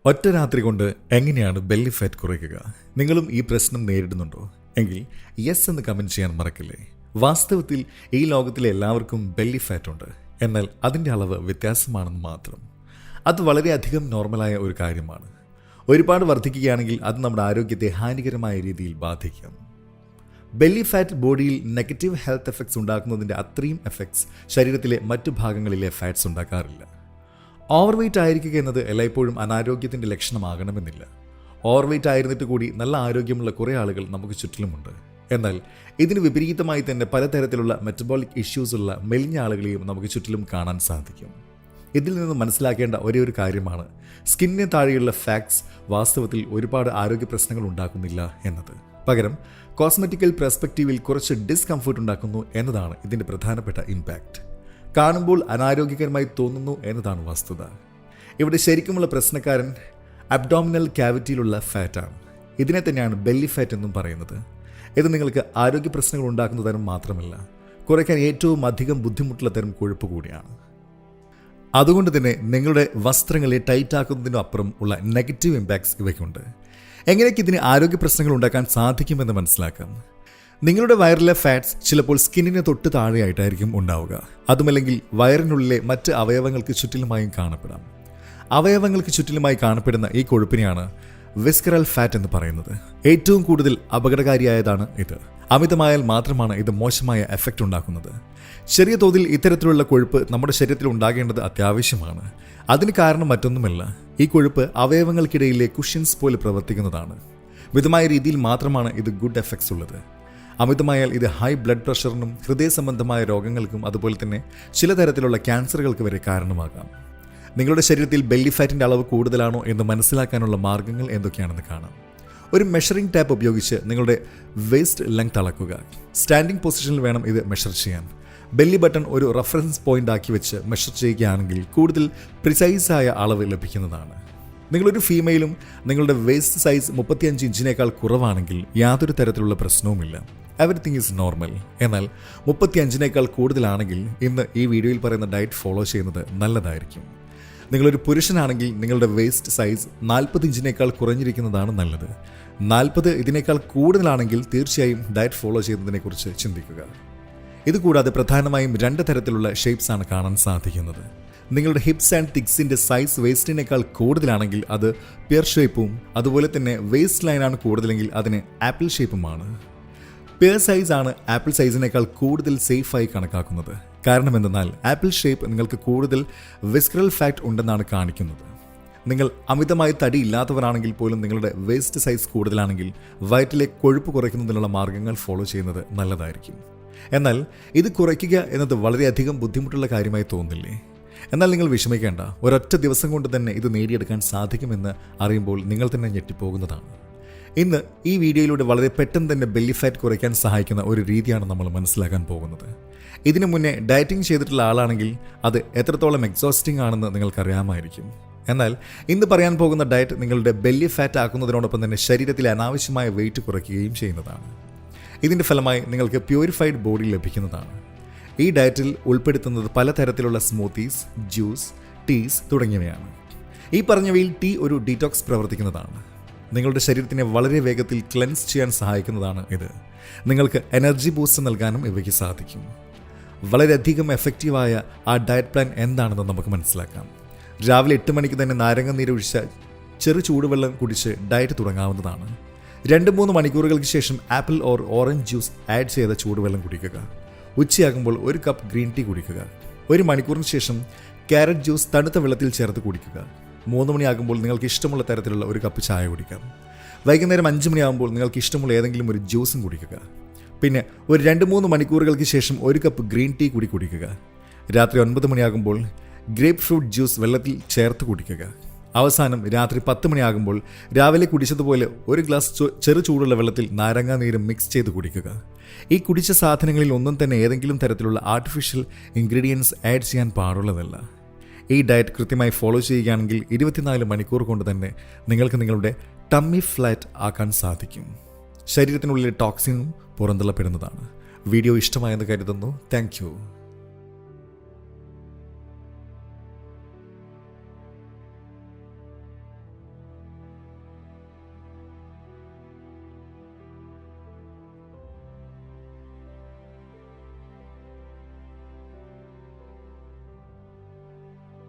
ഒറ്റ രാത്രി കൊണ്ട് എങ്ങനെയാണ് ബെല്ലി ഫാറ്റ് കുറയ്ക്കുക? നിങ്ങളും ഈ പ്രശ്നം നേരിടുന്നുണ്ടോ? എങ്കിൽ യെസ് എന്ന് കമൻറ്റ് ചെയ്യാൻ മറക്കില്ലേ. വാസ്തവത്തിൽ ഈ ലോകത്തിലെ എല്ലാവർക്കും ബെല്ലി ഫാറ്റ് ഉണ്ട്. എന്നാൽ അതിൻ്റെ അളവ് വ്യത്യാസമാണെന്ന് മാത്രം. അത് വളരെയധികം നോർമലായ ഒരു കാര്യമാണ്. ഒരുപാട് വർദ്ധിക്കുകയാണെങ്കിൽ അത് നമ്മുടെ ആരോഗ്യത്തെ ഹാനികരമായ രീതിയിൽ ബാധിക്കാം. ബെല്ലി ഫാറ്റ് ബോഡിയിൽ നെഗറ്റീവ് ഹെൽത്ത് എഫക്ട്സ് ഉണ്ടാക്കുന്നതിൻ്റെ അത്രയും എഫക്ട്സ് ശരീരത്തിലെ മറ്റു ഭാഗങ്ങളിലെ ഫാറ്റ്സ് ഉണ്ടാക്കാറില്ല. ഓവർവെയ്റ്റ് ആയിരിക്കുക എന്നത് എല്ലായ്പ്പോഴും അനാരോഗ്യത്തിൻ്റെ ലക്ഷണമാകണമെന്നില്ല. ഓവർവെയ്റ്റ് ആയിരുന്നിട്ട് കൂടി നല്ല ആരോഗ്യമുള്ള കുറേ ആളുകൾ നമുക്ക് ചുറ്റിലുമുണ്ട്. എന്നാൽ ഇതിന് വിപരീതമായി തന്നെ പലതരത്തിലുള്ള മെറ്റബോളിക് ഇഷ്യൂസ് ഉള്ള മെലിഞ്ഞ ആളുകളെയും നമുക്ക് ചുറ്റിലും കാണാൻ സാധിക്കും. ഇതിൽ നിന്ന് മനസ്സിലാക്കേണ്ട ഒരേ ഒരു കാര്യമാണ്, സ്കിന്നിന് താഴെയുള്ള ഫാറ്റ്സ് വാസ്തവത്തിൽ ഒരുപാട് ആരോഗ്യ പ്രശ്നങ്ങൾ ഉണ്ടാക്കുന്നില്ല എന്നത്. പകരം കോസ്മെറ്റിക്കൽ പെർസ്പെക്റ്റീവിൽ കുറച്ച് ഡിസ്കംഫർട്ട് ഉണ്ടാക്കുന്നു എന്നതാണ് ഇതിൻ്റെ പ്രധാനപ്പെട്ട ഇമ്പാക്റ്റ്. കാണുമ്പോൾ അനാരോഗ്യകരമായി തോന്നുന്നു എന്നതാണ് വസ്തുത. ഇവിടെ ശരിക്കുമുള്ള പ്രശ്നക്കാരൻ അബ്ഡോമിനൽ ക്യാവിറ്റിയിലുള്ള ഫാറ്റാണ്. ഇതിനെ തന്നെയാണ് ബെല്ലി ഫാറ്റ് എന്നും പറയുന്നത്. ഇത് നിങ്ങൾക്ക് ആരോഗ്യ പ്രശ്നങ്ങൾ ഉണ്ടാക്കുന്ന തരം മാത്രമല്ല, കുറയ്ക്കാൻ ഏറ്റവും അധികം ബുദ്ധിമുട്ടുള്ള തരം കൊഴുപ്പ് കൂടിയാണ്. അതുകൊണ്ട് തന്നെ നിങ്ങളുടെ വസ്ത്രങ്ങളെ ടൈറ്റ് ആക്കുന്നതിനും അപ്പുറം ഉള്ള നെഗറ്റീവ് ഇമ്പാക്ട്സ് ഇവയ്ക്കുണ്ട്. എങ്ങനെയൊക്കെ ഇതിന് ആരോഗ്യ പ്രശ്നങ്ങൾ ഉണ്ടാക്കാൻ സാധിക്കുമെന്ന് മനസ്സിലാക്കാം. നിങ്ങളുടെ വയറിലെ ഫാറ്റ്സ് ചിലപ്പോൾ സ്കിന്നിന് തൊട്ട് താഴെയായിട്ടായിരിക്കും ഉണ്ടാവുക. അതുമല്ലെങ്കിൽ വയറിനുള്ളിലെ മറ്റ് അവയവങ്ങൾക്ക് ചുറ്റിലുമായും കാണപ്പെടാം. അവയവങ്ങൾക്ക് ചുറ്റിലുമായി കാണപ്പെടുന്ന ഈ കൊഴുപ്പിനെയാണ് വിസ്കറൽ ഫാറ്റ് എന്ന് പറയുന്നത്. ഏറ്റവും കൂടുതൽ അപകടകാരിയായതാണ് ഇത്. അമിതമായാൽ മാത്രമാണ് ഇത് മോശമായ എഫക്റ്റ് ഉണ്ടാക്കുന്നത്. ചെറിയ തോതിൽ ഇത്തരത്തിലുള്ള കൊഴുപ്പ് നമ്മുടെ ശരീരത്തിൽ ഉണ്ടാകേണ്ടത് അത്യാവശ്യമാണ്. അതിന് കാരണം മറ്റൊന്നുമല്ല, ഈ കൊഴുപ്പ് അവയവങ്ങൾക്കിടയിലെ കുഷ്യൻസ് പോലെ പ്രവർത്തിക്കുന്നതാണ്. മിതമായ രീതിയിൽ മാത്രമാണ് ഇത് ഗുഡ് എഫക്ട്സ് ഉള്ളത്. അമിതമായാൽ ഇത് ഹൈ ബ്ലഡ് പ്രഷറിനും ഹൃദയ സംബന്ധമായ രോഗങ്ങൾക്കും അതുപോലെ തന്നെ ചില തരത്തിലുള്ള ക്യാൻസറുകൾക്ക് വരെ കാരണമാകാം. നിങ്ങളുടെ ശരീരത്തിൽ ബെല്ലി ഫാറ്റിൻ്റെ അളവ് കൂടുതലാണോ എന്ന് മനസ്സിലാക്കാനുള്ള മാർഗ്ഗങ്ങൾ എന്തൊക്കെയാണെന്ന് കാണാം. ഒരു മെഷറിംഗ് ടാപ്പ് ഉപയോഗിച്ച് നിങ്ങളുടെ വേസ്റ്റ് ലെങ്ത് അളക്കുക. സ്റ്റാൻഡിംഗ് പൊസിഷനിൽ വേണം ഇത് മെഷർ ചെയ്യാൻ. ബെല്ലി ബട്ടൺ ഒരു റെഫറൻസ് പോയിന്റ് ആക്കി വെച്ച് മെഷർ ചെയ്യുകയാണെങ്കിൽ കൂടുതൽ പ്രിസൈസായ അളവ് ലഭിക്കുന്നതാണ്. നിങ്ങളൊരു ഫീമെയിലും നിങ്ങളുടെ വേസ്റ്റ് സൈസ് 35 ഇഞ്ചിനേക്കാൾ കുറവാണെങ്കിൽ യാതൊരു തരത്തിലുള്ള പ്രശ്നവുമില്ല. Everything is normal. എന്നാൽ 35നേക്കാൾ കൂടുതലാണെങ്കിൽ ഇന്ന് ഈ വീഡിയോയിൽ പറയുന്ന ഡയറ്റ് ഫോളോ ചെയ്യുന്നത് നല്ലതായിരിക്കും. നിങ്ങളൊരു പുരുഷനാണെങ്കിൽ നിങ്ങളുടെ വേസ്റ്റ് സൈസ് 40 ഇഞ്ചിനേക്കാൾ കുറഞ്ഞിരിക്കുന്നതാണ് നല്ലത്. 40 ഇതിനേക്കാൾ കൂടുതലാണെങ്കിൽ തീർച്ചയായും ഡയറ്റ് ഫോളോ ചെയ്യുന്നതിനെക്കുറിച്ച് ചിന്തിക്കുക. ഇതുകൂടാതെ പ്രധാനമായും 2 തരത്തിലുള്ള ഷേപ്സ് ആണ് കാണാൻ സാധിക്കുന്നത്. നിങ്ങളുടെ ഹിപ്സ് ആൻഡ് തിക്സിൻ്റെ സൈസ് വേസ്റ്റിനേക്കാൾ കൂടുതലാണെങ്കിൽ അത് പിയർ ഷേപ്പും, അതുപോലെ തന്നെ വേസ്റ്റ് ലൈനാണ് കൂടുതലെങ്കിൽ അതിന് ആപ്പിൾ ഷേപ്പുമാണ്. പിയർ സൈസ് ആണ് ആപ്പിൾ സൈസിനേക്കാൾ കൂടുതൽ സേഫായി കണക്കാക്കുന്നത്. കാരണം എന്തെന്നാൽ ആപ്പിൾ ഷേപ്പ് നിങ്ങൾക്ക് കൂടുതൽ വിസ്കറൽ ഫാറ്റ് ഉണ്ടെന്നാണ് കാണിക്കുന്നത്. നിങ്ങൾ അമിതമായി തടി ഇല്ലാത്തവരാണെങ്കിൽ പോലും നിങ്ങളുടെ വേസ്റ്റ് സൈസ് കൂടുതലാണെങ്കിൽ വയറ്റിലെ കൊഴുപ്പ് കുറയ്ക്കുന്നതിനുള്ള മാർഗ്ഗങ്ങൾ ഫോളോ ചെയ്യുന്നത് നല്ലതായിരിക്കും. എന്നാൽ ഇത് കുറയ്ക്കുക എന്നത് വളരെയധികം ബുദ്ധിമുട്ടുള്ള കാര്യമായി തോന്നില്ലേ? എന്നാൽ നിങ്ങൾ വിഷമിക്കേണ്ട, ഒരൊറ്റ ദിവസം കൊണ്ട് തന്നെ ഇത് നേടിയെടുക്കാൻ സാധിക്കുമെന്ന് അറിയുമ്പോൾ നിങ്ങൾ തന്നെ ഞെട്ടിപ്പോകുന്നതാണ്. ഇന്ന് ഈ വീഡിയോയിലൂടെ വളരെ പെട്ടെന്ന് തന്നെ ബെല്ലി ഫാറ്റ് കുറയ്ക്കാൻ സഹായിക്കുന്ന ഒരു രീതിയാണ് നമ്മൾ മനസ്സിലാക്കാൻ പോകുന്നത്. ഇതിനു മുന്നേ ഡയറ്റിംഗ് ചെയ്തിട്ടുള്ള ആളാണെങ്കിൽ അത് എത്രത്തോളം എക്സോസ്റ്റിംഗ് ആണെന്ന് നിങ്ങൾക്കറിയാമായിരിക്കും. എന്നാൽ ഇന്ന് പറയാൻ പോകുന്ന ഡയറ്റ് നിങ്ങളുടെ ബെല്ലി ഫാറ്റ് ആക്കുന്നതിനോടൊപ്പം തന്നെ ശരീരത്തിലെ അനാവശ്യമായ വെയിറ്റ് കുറയ്ക്കുകയും ചെയ്യുന്നതാണ്. ഇതിൻ്റെ ഫലമായി നിങ്ങൾക്ക് പ്യൂരിഫൈഡ് ബോഡി ലഭിക്കുന്നതാണ്. ഈ ഡയറ്റിൽ ഉൾപ്പെടുത്തുന്നത് പലതരത്തിലുള്ള സ്മൂത്തീസ്, ജ്യൂസ്, ടീസ് തുടങ്ങിയവയാണ്. ഈ പറഞ്ഞവയിൽ ടീ ഒരു ഡീറ്റോക്സ് പ്രവർത്തിക്കുന്നതാണ്. നിങ്ങളുടെ ശരീരത്തിനെ വളരെ വേഗത്തിൽ ക്ലെൻസ് ചെയ്യാൻ സഹായിക്കുന്നതാണ് ഇത്. നിങ്ങൾക്ക് എനർജി ബൂസ്റ്റ് നൽകാനും ഇവയ്ക്ക് സാധിക്കും. വളരെയധികം എഫക്റ്റീവായ ആ ഡയറ്റ് പ്ലാൻ എന്താണെന്ന് നമുക്ക് മനസ്സിലാക്കാം. രാവിലെ 8 മണിക്ക് തന്നെ നാരങ്ങ നീരൊഴിച്ച ചെറു ചൂടുവെള്ളം കുടിച്ച് ഡയറ്റ് തുടങ്ങാവുന്നതാണ്. 2-3 മണിക്കൂറുകൾക്ക് ശേഷം apple or orange juice add ചെയ്ത ചൂടുവെള്ളം കുടിക്കുക. ഉച്ചയാകുമ്പോൾ 1 കപ്പ് ഗ്രീൻ ടീ കുടിക്കുക. 1 മണിക്കൂറിന് ശേഷം ക്യാരറ്റ് ജ്യൂസ് തണുത്ത വെള്ളത്തിൽ ചേർത്ത് കുടിക്കുക. 3 മണിയാകുമ്പോൾ നിങ്ങൾക്ക് ഇഷ്ടമുള്ള തരത്തിലുള്ള 1 കപ്പ് ചായ കുടിക്കാം. വൈകുന്നേരം 5 മണിയാകുമ്പോൾ നിങ്ങൾക്ക് ഇഷ്ടമുള്ള ഏതെങ്കിലും ഒരു ജ്യൂസും കുടിക്കുക. പിന്നെ ഒരു 2-3 മണിക്കൂറുകൾക്ക് ശേഷം 1 കപ്പ് ഗ്രീൻ ടീ കൂടി കുടിക്കുക. രാത്രി 9 മണിയാകുമ്പോൾ ഗ്രേപ്പ് ഫ്രൂട്ട് ജ്യൂസ് വെള്ളത്തിൽ ചേർത്ത് കുടിക്കുക. അവസാനം രാത്രി 10 മണിയാകുമ്പോൾ രാവിലെ കുടിച്ചതുപോലെ 1 ഗ്ലാസ് ചെറു ചൂടുള്ള വെള്ളത്തിൽ നാരങ്ങാ നീരും മിക്സ് ചെയ്ത് കുടിക്കുക. ഈ കുടിച്ച സാധനങ്ങളിൽ ഒന്നും തന്നെ ഏതെങ്കിലും തരത്തിലുള്ള ആർട്ടിഫിഷ്യൽ ഇൻഗ്രീഡിയൻസ് ആഡ് ചെയ്യാൻ പാടുള്ളതല്ല. ഈ ഡയറ്റ് കൃത്യമായി ഫോളോ ചെയ്യുകയാണെങ്കിൽ 24 മണിക്കൂർ കൊണ്ട് തന്നെ നിങ്ങൾക്ക് നിങ്ങളുടെ ടമ്മി ഫ്ലാറ്റ് ആക്കാൻ സാധിക്കും. ശരീരത്തിനുള്ളിലെ ടോക്സിനും പുറന്തള്ളപ്പെടുന്നതാണ്. വീഡിയോ ഇഷ്ടമായെന്ന് കരുതുന്നു. Thank you.